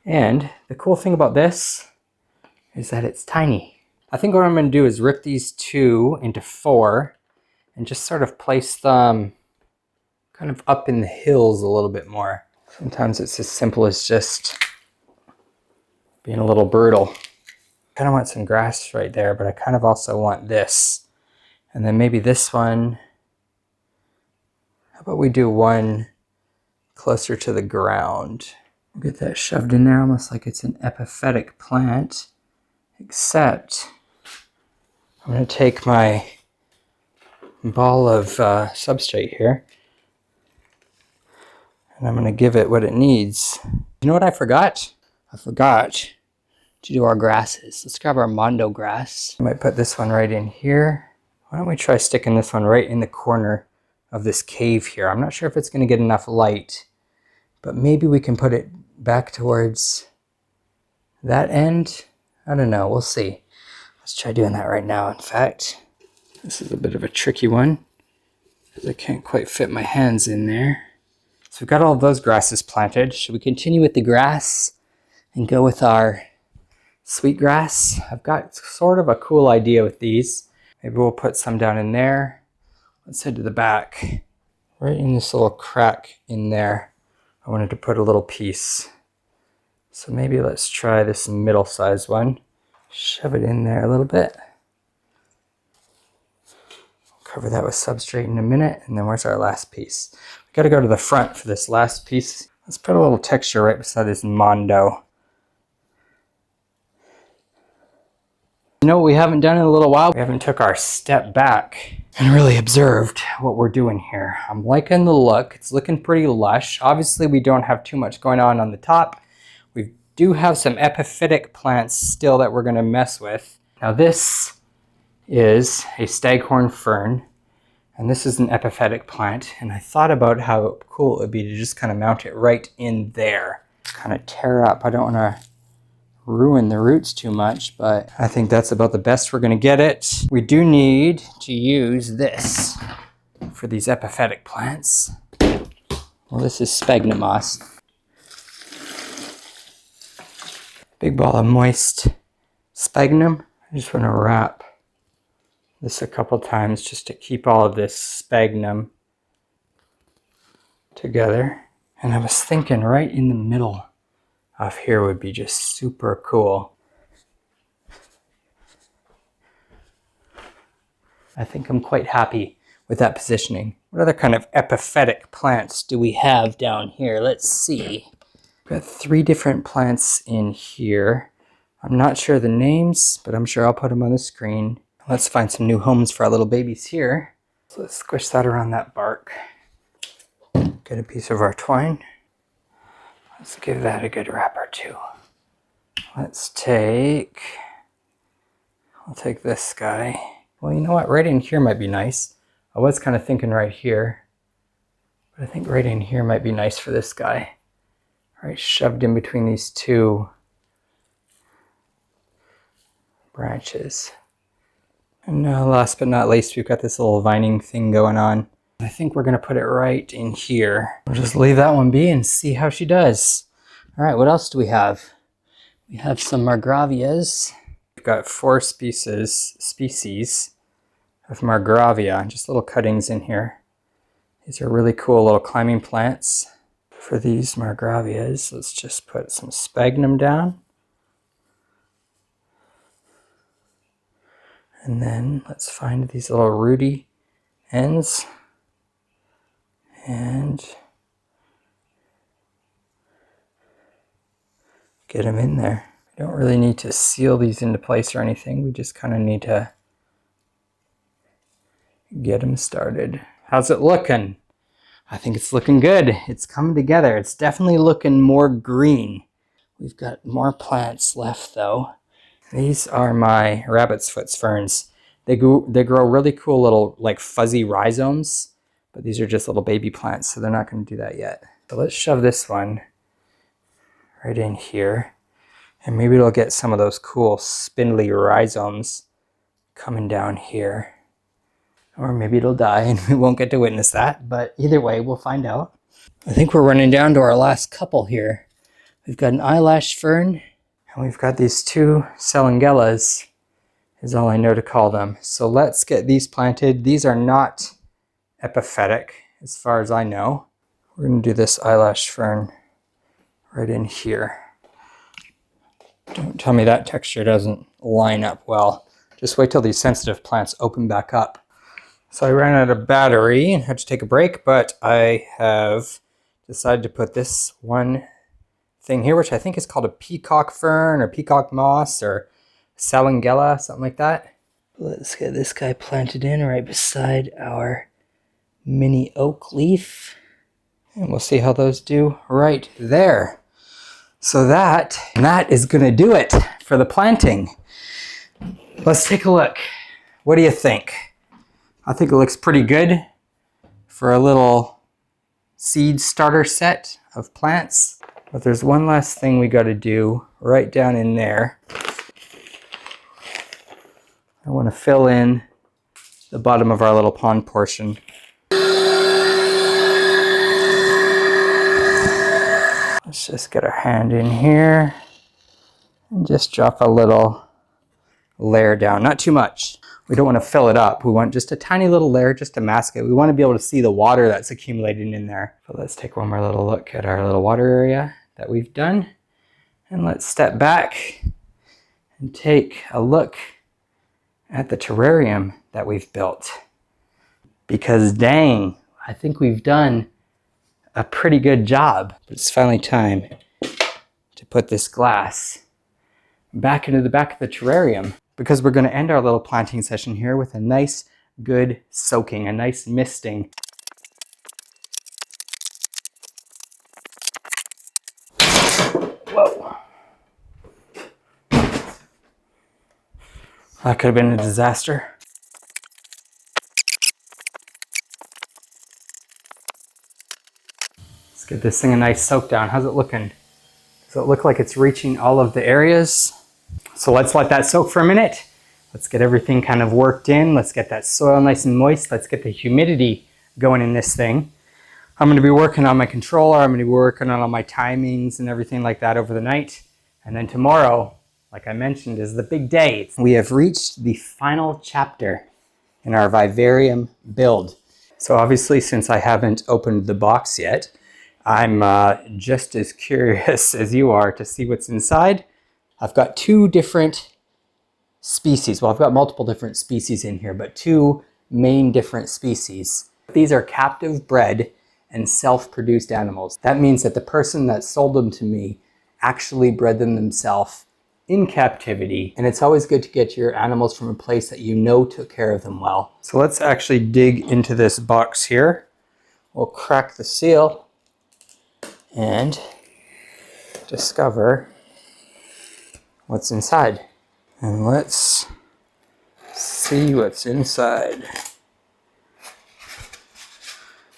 And the cool thing about this is that it's tiny. I think what I'm going to do is rip these two into four and just sort of place them kind of up in the hills a little bit more. Sometimes it's as simple as just being a little brutal. I kind of want some grass right there, but I kind of also want this. And then maybe this one. How about we do one closer to the ground? We'll get that shoved in there almost like it's an epiphytic plant. Except I'm going to take my ball of substrate here and I'm going to give it what it needs. You know what I forgot? I forgot to do our grasses. Let's grab our mondo grass. I might put this one right in here. Why don't we try sticking this one right in the corner of this cave here? I'm not sure if it's going to get enough light, but maybe we can put it back towards that end. I don't know, we'll see. Let's try doing that right now. In fact, this is a bit of a tricky one because I can't quite fit my hands in there. So we've got all of those grasses planted. Should we continue with the grass and go with our sweet grass? I've got sort of a cool idea with these. Maybe we'll put some down in there. Let's head to the back. Right in this little crack in there, I wanted to put a little piece. So maybe let's try this middle-sized one. Shove it in there a little bit. Cover that with substrate in a minute, and then where's our last piece? We gotta go to the front for this last piece. Let's put a little texture right beside this mondo. You know what we haven't done in a little while? We haven't took our step back and really observed what we're doing here. I'm liking the look. It's looking pretty lush. Obviously, we don't have too much going on the top. We do have some epiphytic plants still that we're going to mess with. Now this is a staghorn fern, and this is an epiphytic plant, and I thought about how cool it would be to just kind of mount it right in there. Kind of tear up. I don't want to ruin the roots too much, but I think that's about the best we're going to get it. We do need to use this for these epiphytic plants. Well, this is sphagnum moss. Big ball of moist sphagnum. I just want to wrap this a couple times just to keep all of this sphagnum together. And I was thinking right in the middle of here would be just super cool. I think I'm quite happy with that positioning. What other kind of epiphytic plants do we have down here? Let's see. We've got 3 different plants in here. I'm not sure the names, but I'm sure I'll put them on the screen. Let's find some new homes for our little babies here. So let's squish that around that bark. Get a piece of our twine. Let's give that a good wrap or two. I'll take this guy. Well, you know what? Right in here might be nice. I was kind of thinking right here, but I think right in here might be nice for this guy. Right, shoved in between these two branches. And last but not least, we've got this little vining thing going on. I think we're gonna put it right in here. We'll just leave that one be and see how she does. All right, what else do we have? We have some Margravias. We've got 4 species of Margravia, just little cuttings in here. These are really cool little climbing plants. For these Margravias, let's just put some sphagnum down. And then let's find these little rooty ends and get them in there. We don't really need to seal these into place or anything. We just kind of need to get them started. How's it looking? I think it's looking good. It's coming together. It's definitely looking more green. We've got more plants left though. These are my rabbit's foot ferns. They grow really cool little like fuzzy rhizomes, but these are just little baby plants, so they're not going to do that yet. So let's shove this one right in here, and maybe it'll get some of those cool spindly rhizomes coming down here. Or maybe it'll die and we won't get to witness that, but either way, we'll find out. I think we're running down to our last couple here. We've got an eyelash fern, and we've got these 2 Selengellas, is all I know to call them. So let's get these planted. These are not epiphytic, as far as I know. We're going to do this eyelash fern right in here. Don't tell me that texture doesn't line up well. Just wait till these sensitive plants open back up. So I ran out of battery and had to take a break, but I have decided to put this one thing here, which I think is called a peacock fern or peacock moss or salangella, something like that. Let's get this guy planted in right beside our mini oak leaf, and we'll see how those do right there. So that is gonna do it for the planting. Let's take a look. What do you think? I think it looks pretty good for a little seed starter set of plants. But there's one last thing we got to do right down in there. I want to fill in the bottom of our little pond portion. Let's just get our hand in here and just drop a little layer down, not too much. We don't want to fill it up. We want just a tiny little layer just to mask it. We want to be able to see the water that's accumulating in there. So let's take one more little look at our little water area that we've done. And let's step back and take a look at the terrarium that we've built. Because dang, I think we've done a pretty good job. But it's finally time to put this glass back into the back of the terrarium, because we're going to end our little planting session here with a nice, good soaking, a nice misting. Whoa. That could have been a disaster. Let's get this thing a nice soak down. How's it looking? Does it look like it's reaching all of the areas? So let's let that soak for a minute. Let's get everything kind of worked in. Let's get that soil nice and moist. Let's get the humidity going in this thing. I'm going to be working on my controller. I'm going to be working on all my timings and everything like that over the night. And then tomorrow, like I mentioned, is the big day. We have reached the final chapter in our vivarium build. So obviously, since I haven't opened the box yet, I'm just as curious as you are to see what's inside. I've got 2 different species. Well, I've got multiple different species in here, but 2 main different species. These are captive bred and self-produced animals. That means that the person that sold them to me actually bred them themselves in captivity. And it's always good to get your animals from a place that you know took care of them well. So let's actually dig into this box here. We'll crack the seal and discover what's inside. And let's see what's inside.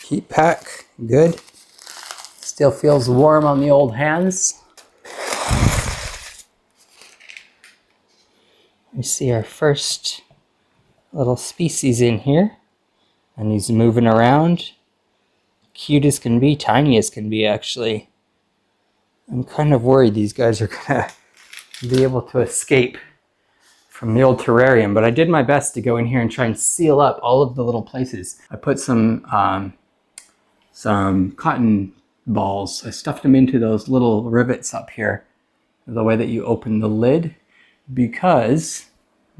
Heat pack, good. Still feels warm on the old hands. We see our first little species in here, and he's moving around. Cute as can be, tiny as can be actually. I'm kind of worried these guys are gonna be able to escape from the old terrarium, but I did my best to go in here and try and seal up all of the little places. I put some cotton balls. I stuffed them into those little rivets up here, the way that you open the lid, because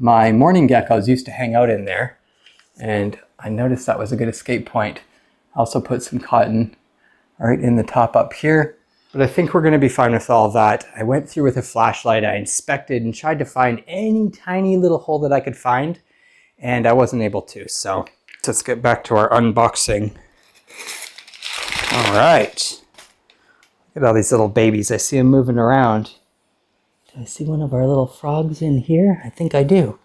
my morning geckos used to hang out in there, and I noticed that was a good escape point. I also put some cotton right in the top up here, but I think we're going to be fine with all that. I went through with a flashlight, I inspected and tried to find any tiny little hole that I could find, and I wasn't able to. So let's get back to our unboxing. All right. Look at all these little babies. I see them moving around. Do I see one of our little frogs in here? I think I do.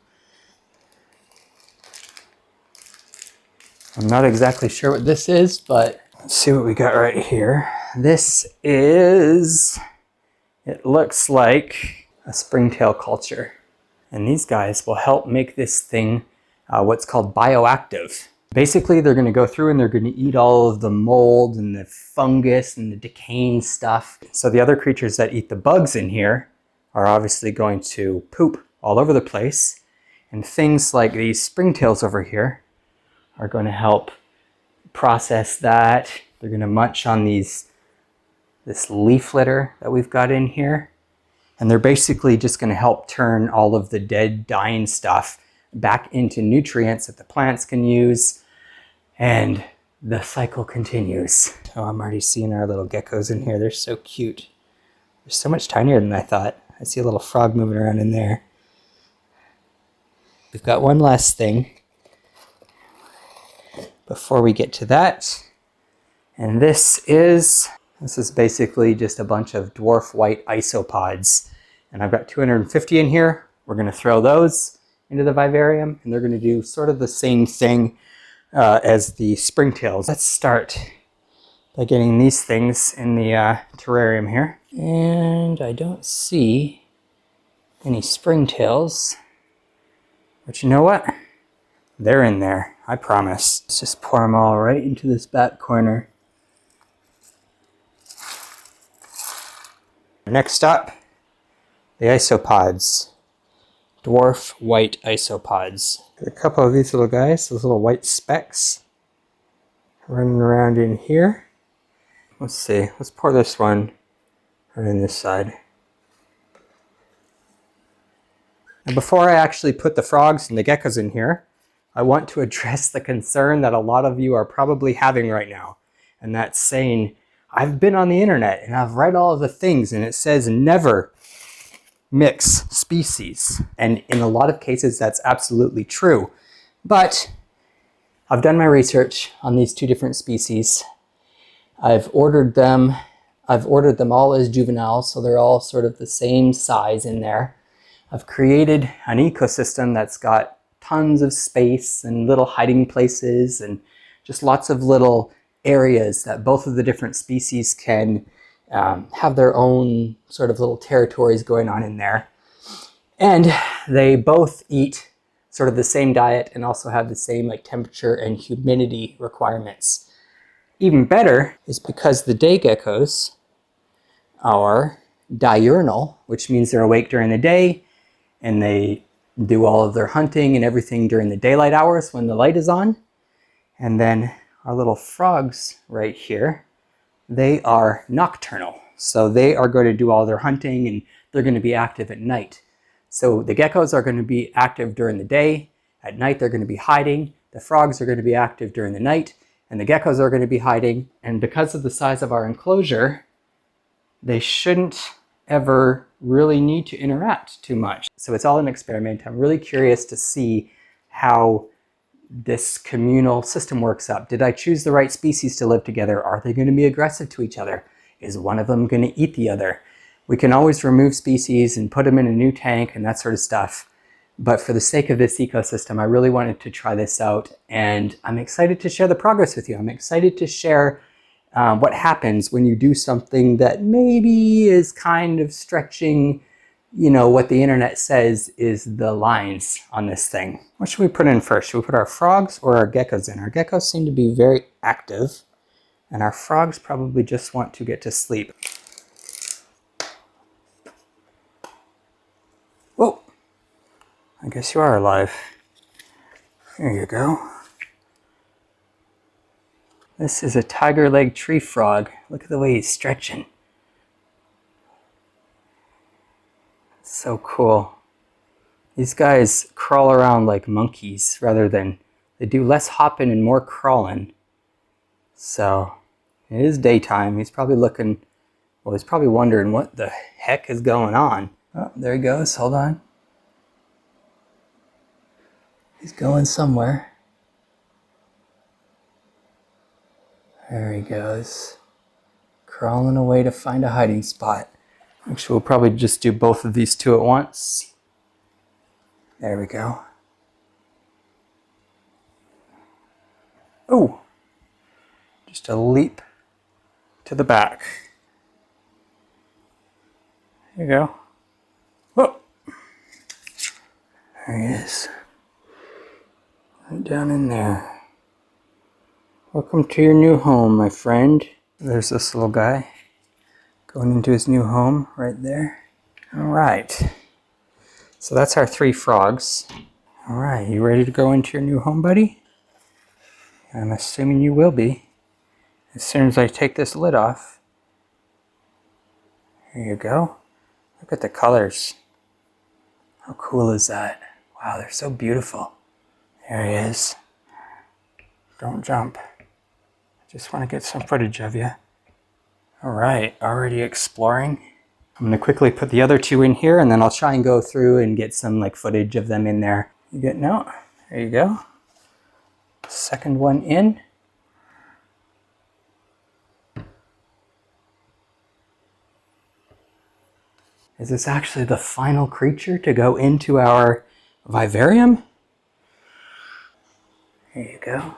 I'm not exactly sure what this is, but let's see what we got right here. This is, it looks like a springtail culture. And these guys will help make this thing what's called bioactive. Basically, they're going to go through and they're going to eat all of the mold and the fungus and the decaying stuff. So the other creatures that eat the bugs in here are obviously going to poop all over the place. And things like these springtails over here are going to help process that. They're going to munch on this leaf litter that we've got in here. And they're basically just going to help turn all of the dead, dying stuff back into nutrients that the plants can use. And the cycle continues. Oh, I'm already seeing our little geckos in here. They're so cute. They're so much tinier than I thought. I see a little frog moving around in there. We've got one last thing before we get to that. And this is basically just a bunch of dwarf white isopods. And I've got 250 in here. We're going to throw those into the vivarium, and they're going to do sort of the same thing as the springtails. Let's start by getting these things in the terrarium here. And I don't see any springtails, but you know what? They're in there, I promise. Let's just pour them all right into this back corner. Next up, the isopods. Dwarf white isopods. Got a couple of these little guys, those little white specks running around in here. Let's see, let's pour this one right in this side. And before I actually put the frogs and the geckos in here, I want to address the concern that a lot of you are probably having right now. And that's saying, I've been on the internet and I've read all of the things and it says never mix species. And in a lot of cases, that's absolutely true. But I've done my research on these two different species. I've ordered them all as juveniles, so they're all sort of the same size in there. I've created an ecosystem that's got tons of space and little hiding places and just lots of little areas that both of the different species can have their own sort of little territories going on in there. And they both eat sort of the same diet and also have the same like temperature and humidity requirements. Even better is because the day geckos are diurnal, which means they're awake during the day and they do all of their hunting and everything during the daylight hours when the light is on. And then our little frogs right here, they are nocturnal. So they are going to do all their hunting and they're going to be active at night. So the geckos are going to be active during the day. At night, they're going to be hiding. The frogs are going to be active during the night and the geckos are going to be hiding. And because of the size of our enclosure, they shouldn't ever really need to interact too much. So it's all an experiment. I'm really curious to see how this communal system works up. Did I choose the right species to live together? Are they going to be aggressive to each other? Is one of them going to eat the other? We can always remove species and put them in a new tank and that sort of stuff. But for the sake of this ecosystem, I really wanted to try this out, and I'm excited to share the progress with you. I'm excited to share what happens when you do something that maybe is kind of stretching, you know, what the internet says is the lines on this thing. What should we put in first? Should we put our frogs or our geckos in? Our geckos seem to be very active, and our frogs probably just want to get to sleep. Whoa, I guess you are alive. There you go. This is a tiger leg tree frog. Look at the way he's stretching. So cool. These guys crawl around like monkeys rather than, they do less hopping and more crawling. So it is daytime. He's probably looking, well, he's probably wondering what the heck is going on. Oh, there he goes. Hold on. He's going somewhere. There he goes, crawling away to find a hiding spot. Actually, we'll probably just do both of these two at once. There we go. Oh, just a leap to the back. There you go. Whoa. There he is. Right down in there. Welcome to your new home, my friend. There's this little guy going into his new home right there. All right. So that's our 3 frogs. All right, you ready to go into your new home, buddy? I'm assuming you will be as soon as I take this lid off. Here you go. Look at the colors. How cool is that? Wow, they're so beautiful. There he is. Don't jump. Just want to get some footage of you. All right, already exploring. I'm gonna quickly put the other 2 in here, and then I'll try and go through and get some like footage of them in there. You getting out? There you go. Second one in. Is this actually the final creature to go into our vivarium? There you go.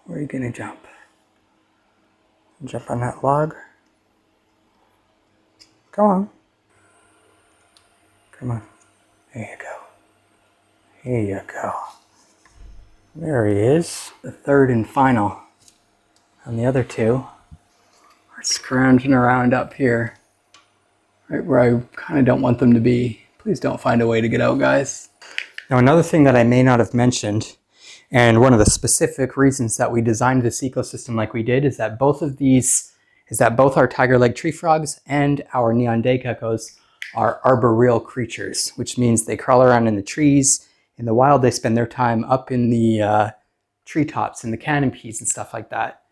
Where are you gonna jump? Jump on that log? Come on. Come on. There you go. Here you go. There he is. The third and final. And the other 2 are scrounging around up here. Right where I kind of don't want them to be. Please don't find a way to get out, guys. Now, another thing that I may not have mentioned, and one of the specific reasons that we designed this ecosystem like we did, is that both our tiger leg tree frogs and our neon day geckos are arboreal creatures, which means they crawl around in the trees. In the wild, they spend their time up in the treetops and the canopies and stuff like that.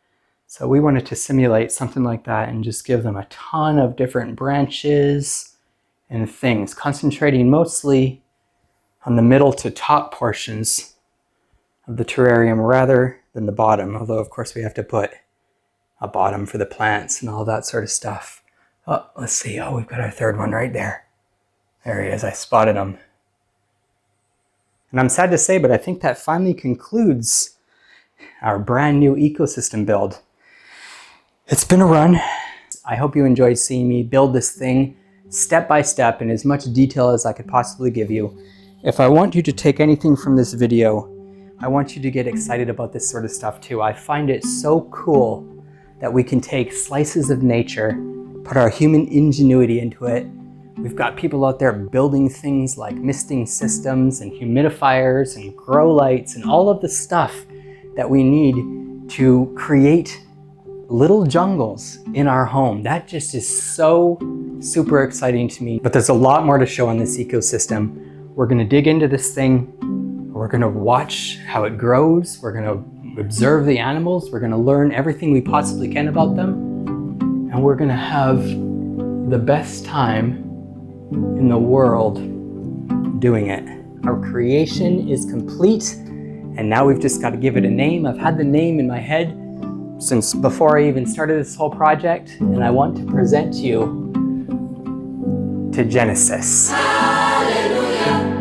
So we wanted to simulate something like that and just give them a ton of different branches and things, concentrating mostly on the middle to top portions of the terrarium rather than the bottom, although of course we have to put a bottom for the plants and all that sort of stuff. Oh, let's see. Oh, we've got our 3rd one right there. There he is. I spotted him. And I'm sad to say, but I think that finally concludes our brand new ecosystem build. It's been a run. I hope you enjoyed seeing me build this thing step by step in as much detail as I could possibly give you. If I want you to take anything from this video, I want you to get excited about this sort of stuff too. I find it so cool that we can take slices of nature, put our human ingenuity into it. We've got people out there building things like misting systems and humidifiers and grow lights and all of the stuff that we need to create little jungles in our home. That just is so super exciting to me. But there's a lot more to show on this ecosystem. We're gonna dig into this thing. We're gonna watch how it grows. We're gonna observe the animals. We're gonna learn everything we possibly can about them. And we're gonna have the best time in the world doing it. Our creation is complete, and now we've just got to give it a name. I've had the name in my head since before I even started this whole project, and I want to present you to Genesis. Hallelujah.